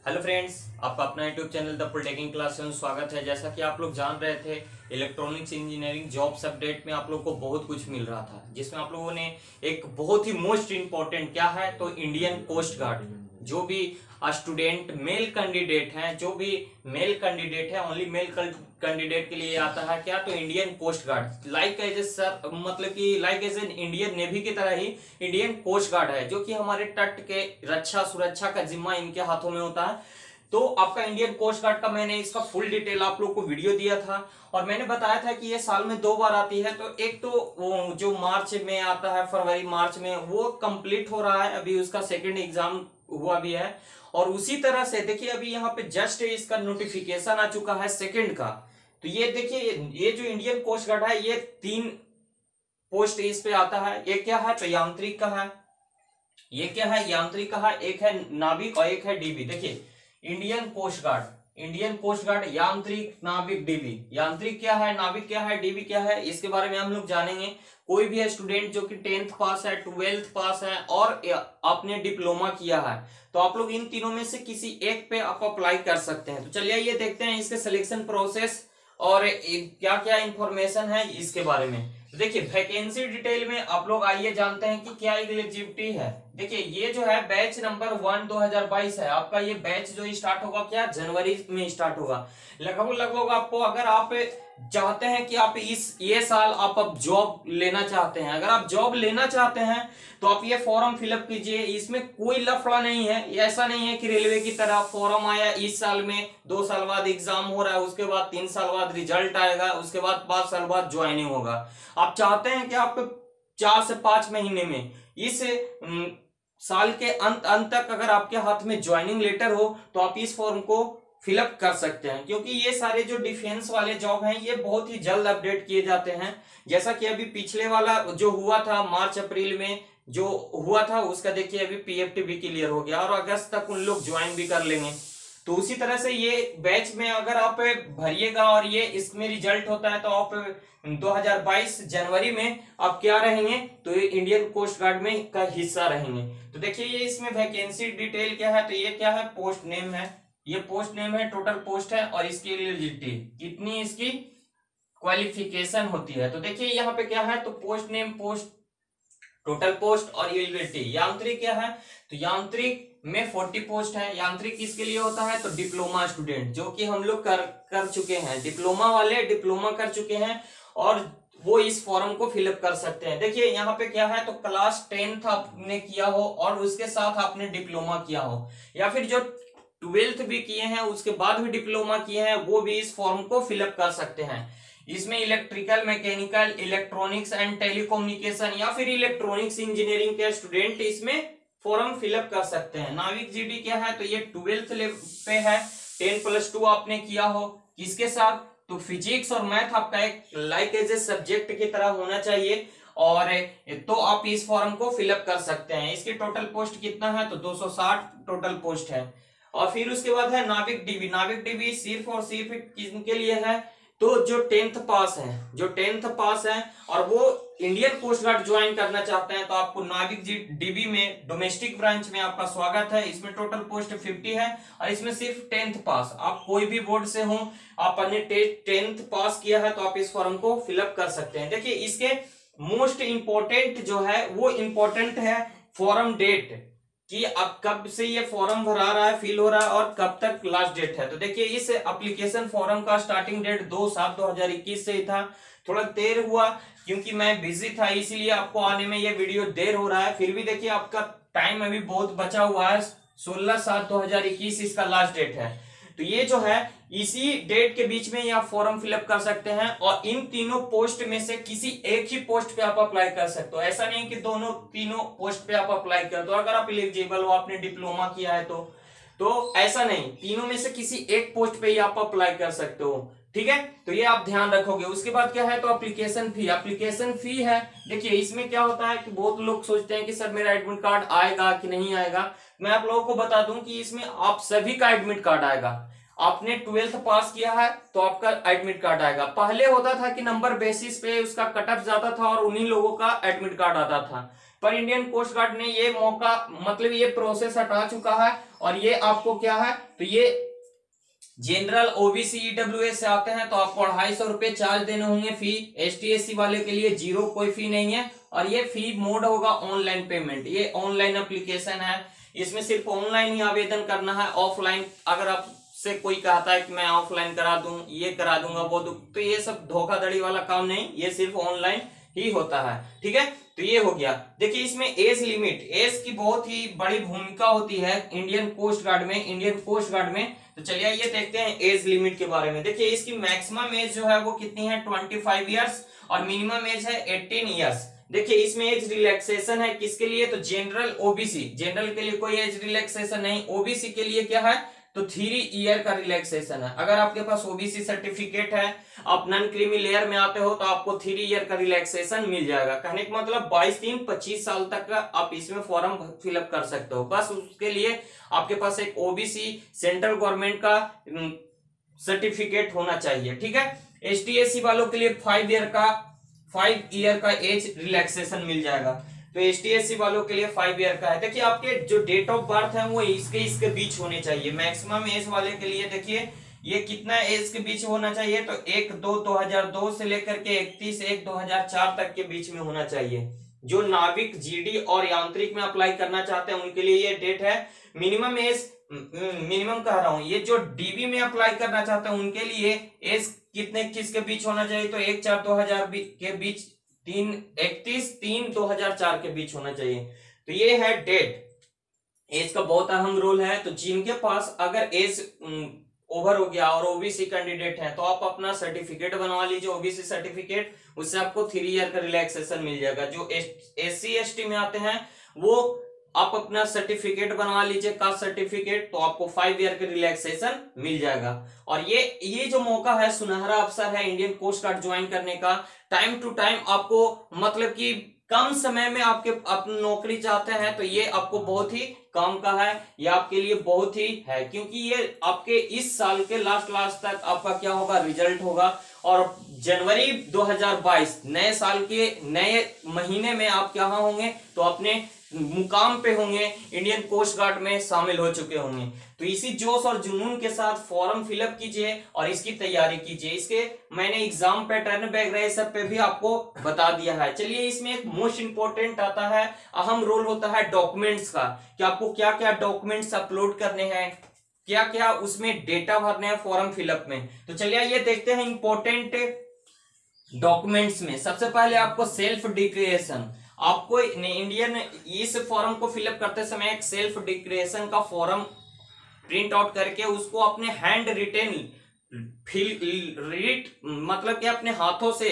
Hello friends, आपका अपना YouTube channel the polytechnic class में स्वागत है। जैसा कि आप लोग जान रहे थे, इलेक्ट्रॉनिक्स इंजीनियरिंग जॉब्स अपडेट में आप लोग को बहुत कुछ मिल रहा था, जिसमें आप लोगों ने एक बहुत ही मोस्ट इंपॉर्टेंट क्या है तो इंडियन कोस्ट गार्ड, जो भी स्टूडेंट मेल कैंडिडेट हैं, जो भी मेल कैंडिडेट है, ओनली मेल कैंडिडेट के लिए आता है क्या तो Indian coast guard, like as a sir, मतलब कि like as an Indian navy की तरह ही इंडियन कोस्ट गार्ड है, जो कि हमारे तट के रक्षा सुरक्षा का जिम्मा इनके हाथों में होता है। तो आपका इंडियन कोस्ट गार्ड का मैंने इसका फुल डिटेल आप लोग को वीडियो दिया था और मैंने बताया था कि ये साल में 2 बार आती है। तो एक तो वो जो मार्च में आता है, फरवरी मार्च में, वो कंप्लीट हो रहा है, अभी उसका सेकंड एग्जाम हुआ भी है। और उसी तरह से देखिए अभी यहाँ पे जस्ट इसका नोटिफिकेशन आ चुका है सेकंड का। तो ये देखिए, ये जो इंडियन कोस्ट गार्ड है, ये 3 पोस्ट इस पे आता है। ये क्या है तो यांत्रिक का है, ये क्या है यांत्रिक का है, एक है नाविक और एक है डीबी। देखिए Indian coast guard, Indian coast guard यांत्रिक, नाविक, डीबी। यांत्रिक क्या है, नाविक क्या है, डीबी क्या है, इसके बारे में हम लोग जानेंगे। कोई भी है स्टूडेंट जो कि 10th पास है, 12th पास है और आपने डिप्लोमा किया है, तो आप लोग इन तीनों में से किसी एक पे आप अप्लाई कर सकते हैं। तो चलिए ये देखते हैं इसके सिलेक्शन प्रोसेस और क्या क्या इंफॉर्मेशन है इसके बारे में। तो देखिए वैकेंसी डिटेल में आप लोग आइए जानते हैं कि क्या एलिजिबिलिटी है। देखिए ये जो है बैच नंबर 1 2022 है आपका। ये बैच जो स्टार्ट होगा क्या जनवरी में स्टार्ट होगा। लगभग आपको, अगर आप चाहते हैं कि आप ये साल आप अब जॉब लेना चाहते हैं, अगर आप जॉब लेना चाहते हैं तो आप ये फॉर्म फिलअप कीजिए। इसमें कोई लफड़ा नहीं है, ऐसा नहीं है कि रेलवे की तरह फॉर्म आया इस साल में, 2 साल बाद एग्जाम हो रहा है, उसके बाद 3 साल बाद रिजल्ट आएगा, उसके बाद 5 साल बाद ज्वाइनिंग होगा। आप चाहते हैं कि आपको 4 से 5 महीने में, इस साल के अंत तक अगर आपके हाथ में ज्वाइनिंग लेटर हो तो आप इस फॉर्म को फिलअप कर सकते हैं। क्योंकि ये सारे जो डिफेंस वाले जॉब हैं ये बहुत ही जल्द अपडेट किए जाते हैं। जैसा कि अभी पिछले वाला जो हुआ था मार्च अप्रैल में जो हुआ था, उसका देखिए अभी पीएफटी भी क्लियर हो गया और अगस्त तक उन लोग ज्वाइन भी कर लेंगे। तो उसी तरह से ये बैच में अगर आप भरिएगा और ये इसमें रिजल्ट होता है तो आप 2022 जनवरी में आप क्या रहेंगे तो ये इंडियन कोस्ट गार्ड में का हिस्सा रहेंगे। तो देखिए ये इसमें वैकेंसी डिटेल क्या है, तो ये क्या है पोस्ट नेम है, ये पोस्ट नेम है, टोटल पोस्ट है और इसकी एलिजिबिलिटी कितनी, इसकी क्वालिफिकेशन होती है। तो देखिए यहाँ पे क्या है तो post name, post, total post और एलिजिबिलिटी। यांत्रिक क्या है तो यांत्रिक में 40 पोस्ट है। यांत्रिक किसके लिए होता है तो डिप्लोमा स्टूडेंट, जो कि हम लोग कर चुके हैं, डिप्लोमा वाले डिप्लोमा कर चुके हैं और वो इस फॉर्म को फिलअप कर सकते हैं। देखिए यहाँ पे क्या है तो क्लास 10th आपने किया हो और उसके साथ आपने डिप्लोमा किया हो, या फिर जो 12th भी किए हैं उसके बाद भी डिप्लोमा किए हैं, वो भी इस फॉर्म को फिलअप कर सकते हैं। इसमें electrical, mechanical, electronics and telecommunication या फिर इलेक्ट्रॉनिक्स इंजीनियरिंग के स्टूडेंट इसमें फॉर्म फिलअप कर सकते हैं। नाविक जीडी क्या है तो ये 12th लेवल पे है, 10+2 आपने किया हो, किसके साथ तो फिजिक्स और मैथ आपका एक लाइक एज ए सब्जेक्ट की तरह होना चाहिए और तो आप इस फॉर्म को फिलअप कर सकते हैं। इसकी टोटल पोस्ट कितना है तो 260 टोटल पोस्ट है। और फिर उसके बाद है नाविक डीबी। नाविक डीबी सिर्फ और सिर्फ किसके लिए है तो जो 10th पास है, जो 10th पास है और वो इंडियन कोस्ट गार्ड ज्वाइन करना चाहते हैं तो आपको नाविक डीबी में डोमेस्टिक ब्रांच में आपका स्वागत है। इसमें टोटल पोस्ट 50 है और इसमें सिर्फ 10th पास, आप कोई भी बोर्ड से हो, आपने 10th पास किया है तो आप इस फॉर्म को फिलअप कर सकते हैं। देखिए इसके मोस्ट इंपॉर्टेंट जो है वो इंपॉर्टेंट है फॉर्म डेट, कि अब कब से ये फॉर्म भरा रहा है, फिल हो रहा है और कब तक लास्ट डेट है। तो देखिए इस एप्लीकेशन फॉर्म का स्टार्टिंग डेट 2/7/2021 से ही था। थोड़ा देर हुआ क्योंकि मैं बिजी था, इसीलिए आपको आने में ये वीडियो देर हो रहा है। फिर भी देखिए आपका टाइम अभी बहुत बचा हुआ है, 16/7/2021 इसका लास्ट डेट है। तो ये जो है इसी डेट के बीच में आप फॉर्म फिलअप कर सकते हैं और इन तीनों पोस्ट में से किसी एक ही पोस्ट पे आप अप्लाई कर सकते हो। ऐसा नहीं कि तीनों पोस्ट पे आप अप्लाई कर दो। अगर आप एलिजिबल हो, आपने डिप्लोमा किया है तो ऐसा नहीं, तीनों में से किसी एक पोस्ट पे ही आप अप्लाई कर सकते हो। ठीक है, तो ये आप ध्यान रखोगे। उसके बाद क्या है तो एप्लीकेशन फी। एप्लीकेशन फी है, देखिए इसमें क्या होता है कि बहुत लोग सोचते हैं कि सर मेरा एडमिट कार्ड आएगा कि नहीं आएगा। मैं आप लोगों को बता दूं कि इसमें आप सभी का एडमिट कार्ड आएगा। आपने 12th पास किया है तो आपका एडमिट कार्ड आएगा। पहले होता था कि नंबर बेसिस पे उसका कट ऑफ जाता था और उन्हीं लोगों का एडमिट कार्ड आता था, पर इंडियन कोस्ट गार्ड ने ये मौका मतलब ये प्रोसेस हटा चुका है, और ये आपको क्या है, तो ये जनरल ओबीसी ईडब्ल्यूएस से आते हैं तो आपको 250 रुपए चार्ज देने होंगे फी। एसटी एससी वाले के लिए जीरो, कोई फी नहीं है। और ये फी मोड होगा ऑनलाइन पेमेंट। ये ऑनलाइन एप्लीकेशन है, इसमें सिर्फ ऑनलाइन ही आवेदन करना है। ऑफलाइन अगर आपसे कोई कहता है कि मैं ऑफलाइन करा दूं, ये करा दूंगा, वो तो ये सब धोखाधड़ी वाला काम नहीं, ये सिर्फ ऑनलाइन ही होता है। ठीक है, तो ये हो गया। देखिए इसमें एज लिमिट, एज की बहुत ही बड़ी भूमिका होती है इंडियन कोस्ट गार्ड में। तो चलिए ये देखते हैं एज लिमिट के बारे में। देखिए इसकी मैक्सिमम एज जो है वो कितनी है, 25 ईयर्स, और मिनिमम एज है 18 ईयर्स। देखिए इसमें एज रिलैक्सेशन है किसके लिए, तो जनरल ओबीसी, जनरल के लिए कोई एज रिलैक्सेशन नहीं, ओबीसी के लिए क्या है, तो 3 ईयर का रिलैक्सेशन है। अगर आपके पास ओबीसी सर्टिफिकेट है, आप नॉन क्रीमी लेयर में आते हो, तो आपको 3 ईयर का रिलैक्सेशन मिल जाएगा। कहने का मतलब 22-25 साल तक का आप इसमें फॉर्म फिलअप कर सकते हो। बस उसके लिए आपके पास एक ओबीसी सेंट्रल गवर्नमेंट का सर्टिफिकेट होना चाहिए। ठीक है, एसटी-एससी वालों के लिए 5 ईयर का एज रिलैक्सेशन मिल जाएगा। तो एसटी-एससी वालों के लिए 5 ईयर का है। देखिए आपके जो डेट ऑफ बर्थ है वो इसके बीच होने चाहिए। मैक्सिमम एज वाले के लिए देखिए ये कितना एज के बीच होना चाहिए, तो 1/2/2002 से लेकर के 31/1/2004 तक के बीच में होना चाहिए। जो नाविक, जीडी और यांत्रिक में अप्लाई करना चाहते हैं उनके लिए ये डेट है। मिनिमम एज, मिनिमम कह रहा हूं, ये जो डीबी में अप्लाई करना चाहते हैं उनके लिए एज किसके बीच होना चाहिए, तो 1/4/2000 के बीच, 31/3/2004 के बीच होना चाहिए। तो ये है डेट। एज का बहुत अहम रोल है। तो जिनके पास अगर एज ओवर हो गया और ओबीसी कैंडिडेट है तो आप अपना सर्टिफिकेट बनवा लीजिए, ओबीसी सर्टिफिकेट, उससे आपको 3 ईयर का रिलैक्सेशन मिल जाएगा। जो एससी एसटी में आते हैं वो आप अपना सर्टिफिकेट बनवा लीजिए, कास्ट सर्टिफिकेट, तो आपको 5 ईयर का रिलैक्सेशन मिल जाएगा। और ये जो मौका है, सुनहरा अवसर है इंडियन कोस्ट गार्ड ज्वाइन करने का। टाइम टू टाइम आपको मतलब कि कम समय में आपके अपनी नौकरी चाहते हैं तो ये आपको बहुत ही काम का है, ये आपके लिए बहुत ही है, क्योंकि ये आपके इस साल के लास्ट तक आपका क्या होगा, रिजल्ट होगा। और जनवरी 2022 नए साल के नए महीने में आप कहाँ होंगे, तो अपने मुकाम पे होंगे, इंडियन कोस्ट गार्ड में शामिल हो चुके होंगे। तो इसी जोश और जुनून के साथ फॉर्म फिलअप कीजिए और इसकी तैयारी कीजिए। इसके मैंने एग्जाम पैटर्न वगैरह सब पे भी आपको बता दिया है। चलिए इसमें एक मोस्ट इंपोर्टेंट आता है, अहम रोल होता है डॉक्यूमेंट्स का, कि आपको क्या क्या डॉक्यूमेंट्स अपलोड करने हैं, क्या क्या उसमें डेटा भरने हैं फॉर्म फिलअप में। तो चलिए ये देखते हैं इंपॉर्टेंट डॉक्यूमेंट्स में। सबसे पहले आपको सेल्फ डिक्लेरेशन, आपको इंडियन इस फॉर्म को फिलअप करते समय एक सेल्फ डिक्लेरेशन का फॉर्म प्रिंट आउट करके उसको अपने हैंड रिटेन मतलब कि अपने हाथों से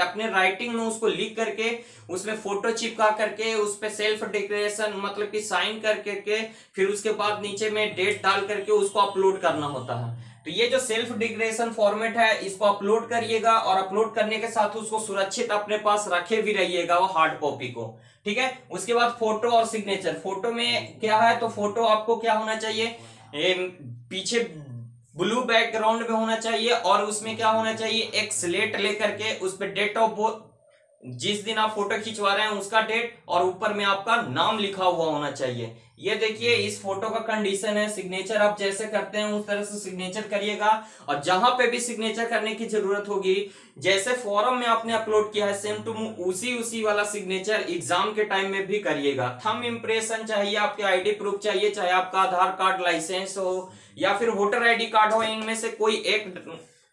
अपने राइटिंग में उसको लिख करके उसमें फोटो चिपका करके उस पे सेल्फ डिक्लेरेशन मतलब कि साइन करके फिर उसके बाद नीचे में डेट डाल करके उसको अपलोड करना होता है। तो ये जो सेल्फ डिक्लेरेशन फॉर्मेट है इसको अपलोड करिएगा और अपलोड करने के साथ उसको सुरक्षित अपने पास रखे भी रहिएगा वो हार्ड कॉपी को। ठीक है, उसके बाद फोटो और सिग्नेचर। फोटो में क्या है, तो फोटो आपको क्या होना चाहिए, पीछे ब्लू बैकग्राउंड में होना चाहिए और उसमें क्या होना चाहिए, एक स्लेट लेकर के उस पर डेट ऑफ बर्थ, जिस दिन आप फोटो खिंचवा रहे हैं उसका डेट और ऊपर में आपका नाम लिखा हुआ होना चाहिए। ये देखिए इस फोटो का कंडीशन है, सिग्नेचर आप जैसे करते हैं उस तरह से सिग्नेचर करिएगा। और जहां पे भी सिग्नेचर करने की जरूरत होगी, जैसे फॉर्म में आपने अपलोड किया है सेम टू उसी वाला सिग्नेचर एग्जाम के टाइम में भी करिएगा। थंब इंप्रेशन चाहिए, आपके आईडी प्रूफ चाहिए, चाहे आपका आधार कार्ड, लाइसेंस हो या फिर वोटर आईडी कार्ड हो, इनमें से कोई एक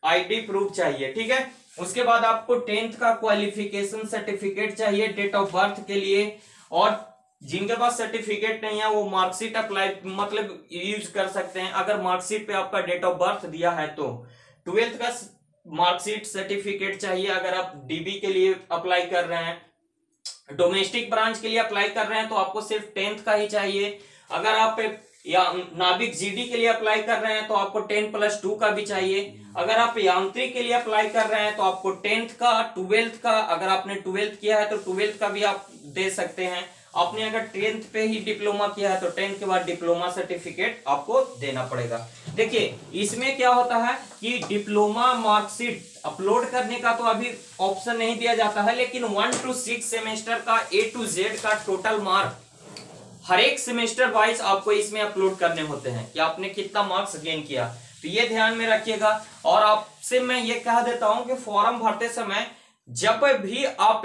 आईडी प्रूफ चाहिए। ठीक है, उसके बाद आपको 10th का क्वालिफिकेशन सर्टिफिकेट चाहिए डेट ऑफ बर्थ के लिए। और जिनके पास सर्टिफिकेट नहीं है वो मार्कशीट अप्लाई मतलब यूज कर सकते हैं। अगर मार्कशीट पे आपका डेट ऑफ बर्थ दिया है तो 12th का मार्कशीट सर्टिफिकेट चाहिए। अगर आप डीबी के लिए अप्लाई कर रहे हैं, डोमेस्टिक ब्रांच के लिए अप्लाई कर रहे हैं तो आपको सिर्फ 10th का ही चाहिए। अगर आप या नाविक जीडी के लिए अप्लाई कर रहे हैं तो आपको 10+2 का भी चाहिए। अगर आप यांत्रिक के लिए अप्लाई कर रहे हैं तो आपको 10th का, 12th का, अगर आपने 12th किया है तो 12th का भी आप दे सकते हैं। आपने अगर 10th पे ही डिप्लोमा किया है तो 10th के बाद डिप्लोमा सर्टिफिकेट आपको देना पड़ेगा। देखिए इसमें क्या होता है कि डिप्लोमा मार्कशीट अपलोड करने का तो अभी ऑप्शन नहीं दिया जाता है, लेकिन 1 to 6 सेमेस्टर का A to Z का टोटल मार्क हर एक सेमेस्टर वाइज आपको इसमें अपलोड करने होते हैं कि आपने कितना मार्क्स गेन किया। तो ये ध्यान में रखिएगा। और आपसे मैं ये कह देता हूं कि फॉर्म भरते समय जब भी आप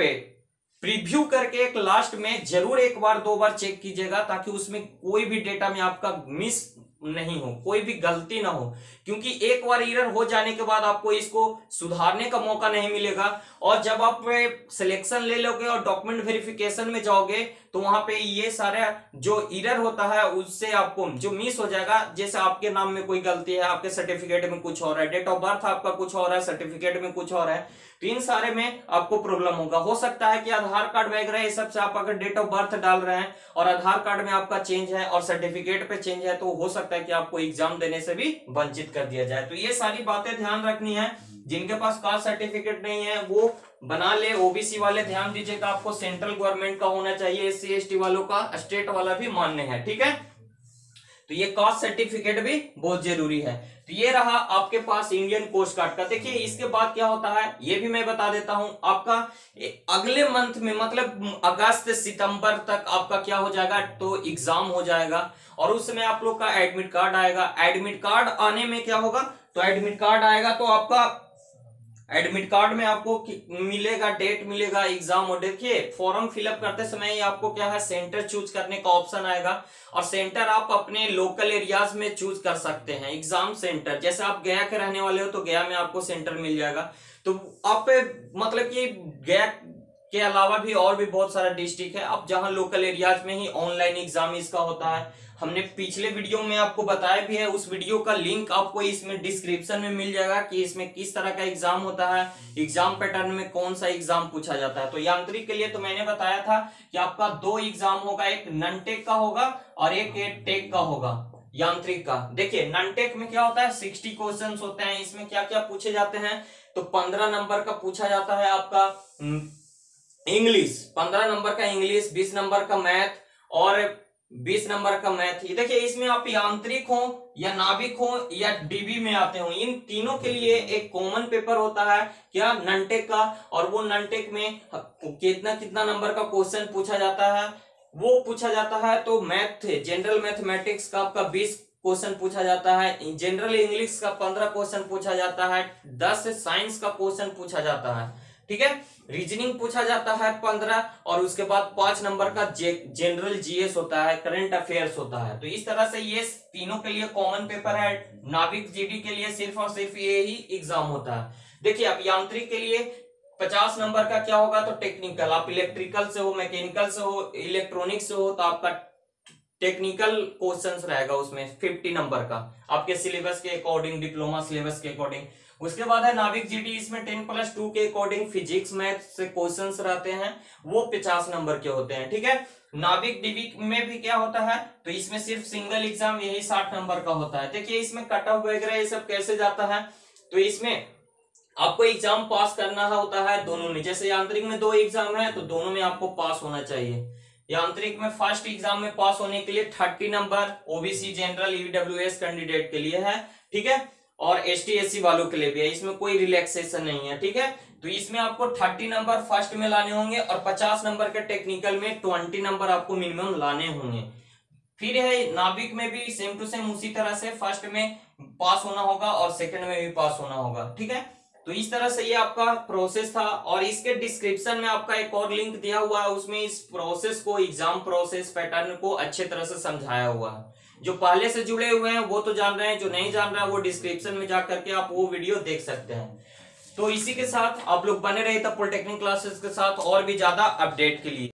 प्रीव्यू करके एक लास्ट में जरूर एक बार 2 बार चेक कीजिएगा, ताकि उसमें कोई भी डेटा में आपका मिस नहीं हो, कोई भी गलती ना हो, क्योंकि एक बार एरर हो जाने के बाद आपको इसको सुधारने का मौका नहीं मिलेगा। और जब आप सिलेक्शन ले लोगे और डॉक्यूमेंट वेरिफिकेशन में जाओगे तो वहां पे ये सारा जो एरर होता है उससे आपको जो मिस हो जाएगा, जैसे आपके नाम में कोई गलती है, आपके सर्टिफिकेट में कुछ और है, डेट ऑफ बर्थ आपका कुछ और है, सर्टिफिकेट में कुछ और है, तो इन सारे में आपको प्रॉब्लम होगा। हो सकता है कि आधार कार्ड वगैरह ये सब से आप अगर डेट ऑफ बर्थ डाल रहे हैं और आधार कार्ड में आपका चेंज है और सर्टिफिकेट पे चेंज है, तो हो सकता है कि आपको एग्जाम देने से भी वंचित कर दिया जाए। तो ये सारी बातें ध्यान रखनी है। जिनके पास कास्ट सर्टिफिकेट नहीं है वो बना ले। ओबीसी वाले ध्यान दीजिएगा, आपको सेंट्रल गवर्नमेंट का होना चाहिए, एससी एसटी वालों का स्टेट वाला भी मान्य है, ठीक है। तो ये कास्ट सर्टिफिकेट भी बहुत जरूरी है। तो ये रहा आपके पास इंडियन कोस्ट गार्ड का। देखिए इसके बाद क्या होता है ये भी मैं बता देता हूं। आपका अगले मंथ में मतलब अगस्त सितंबर तक आपका क्या हो जाएगा, तो एग्जाम हो जाएगा और उस समय आप लोग का एडमिट कार्ड आएगा। एडमिट कार्ड आने में क्या होगा, तो एडमिट कार्ड आएगा तो आपका एडमिट कार्ड में आपको मिलेगा, डेट मिलेगा एग्जाम। और देखिए फॉर्म फिलअप करते समय आपको क्या है, सेंटर चूज करने का ऑप्शन आएगा और सेंटर आप अपने लोकल एरियाज में चूज कर सकते हैं। एग्जाम सेंटर जैसे आप गया के रहने वाले हो तो गया में आपको सेंटर मिल जाएगा। तो आप मतलब कि गया के अलावा भी और भी बहुत सारा डिस्ट्रिक्ट है, आप जहां लोकल एरियाज में ही ऑनलाइन एग्जाम इसका होता है। हमने पिछले वीडियो में आपको बताया भी है, उस वीडियो का लिंक आपको इसमें डिस्क्रिप्शन में मिल जाएगा कि इसमें किस तरह का एग्जाम होता है, एग्जाम पैटर्न में कौन सा एग्जाम पूछा जाता है। तो यांत्रिक के लिए तो मैंने बताया था कि आपका 2 एग्जाम होगा, एक नॉन टेक का होगा और एक टेक का होगा यांत्रिक का। देखिए नॉन टेक में क्या होता है, 60 क्वेश्चन होते हैं। इसमें क्या क्या पूछे जाते हैं, तो 15 नंबर का पूछा जाता है आपका इंग्लिश, 15 नंबर का इंग्लिश, 20 नंबर का मैथ और 20 नंबर का मैथ। ये देखिए इसमें आप यांत्रिक हो या नाविक हो या डीबी में आते हो, इन तीनों के लिए एक कॉमन पेपर होता है क्या, नॉन-टेक का। और वो नॉन-टेक में कितना कितना नंबर का क्वेश्चन पूछा जाता है, वो पूछा जाता है। तो मैथ जनरल मैथमेटिक्स का आपका 20 क्वेश्चन पूछा जाता है, जनरल इंग्लिश का 15 क्वेश्चन पूछा जाता है, 10 साइंस का क्वेश्चन पूछा जाता है, ठीक है। रीजनिंग पूछा जाता है 15 और उसके बाद 5 नंबर का जनरल जीएस होता है, करंट अफेयर्स होता है। तो इस तरह से ये तीनों के लिए कॉमन पेपर है। नाविक जीडी के लिए सिर्फ और सिर्फ ये ही एग्जाम होता है। देखिए अब यांत्रिक के लिए 50 नंबर का क्या होगा, तो टेक्निकल, आप इलेक्ट्रिकल से हो, मैकेनिकल से हो, इलेक्ट्रॉनिक्स से हो, तो आपका टेक्निकल क्वेश्चंस रहेगा उसमें 50 नंबर का, आपके सिलेबस के अकॉर्डिंग, डिप्लोमा सिलेबस के अकॉर्डिंग। उसके बाद है नाविक जीडी, इसमें 10+2 के अकॉर्डिंग फिजिक्स मैथ से क्वेश्चंस रहते हैं, वो 50 नंबर के होते हैं, ठीक है। नाविक डीबी में भी क्या होता है, तो इसमें सिर्फ सिंगल एग्जाम यही 60 नंबर का होता है। देखिए इसमें कट ऑफ वगैरह ये सब कैसे जाता है, तो इसमें आपको एग्जाम पास करना होता है दोनों में। जैसे यांत्रिक में 2 एग्जाम है तो दोनों में आपको पास होना चाहिए। यांत्रिक में फर्स्ट एग्जाम में पास होने के लिए 30 number OBC general EWS candidate के लिए है, ठीक है, और एसटी एससी वालों के लिए भी है, इसमें कोई रिलैक्सेशन नहीं है, ठीक है। तो इसमें आपको 30 नंबर फर्स्ट में लाने होंगे और 50 नंबर के टेक्निकल में 20 नंबर आपको मिनिमम लाने होंगे। फिर है नाविक में भी सेम टू सेम उसी तरह से फर्स्ट में पास होना होगा और सेकंड में भी पास होना होगा, ठीक है। तो इस तरह से ये आपका प्रोसेस था और इसके डिस्क्रिप्शन में आपका एक और लिंक दिया हुआ है, उसमें इस प्रोसेस को, एग्जाम प्रोसेस पैटर्न को अच्छे तरह से समझाया हुआ है। जो पहले से जुड़े हुए हैं वो तो जान रहे हैं, जो नहीं जान रहा है वो डिस्क्रिप्शन में जा करके आप वो वीडियो देख सकते हैं। तो इसी के साथ आप लोग बने रहे तब पॉलिटेक्निक क्लासेस के साथ और भी ज्यादा अपडेट के लिए।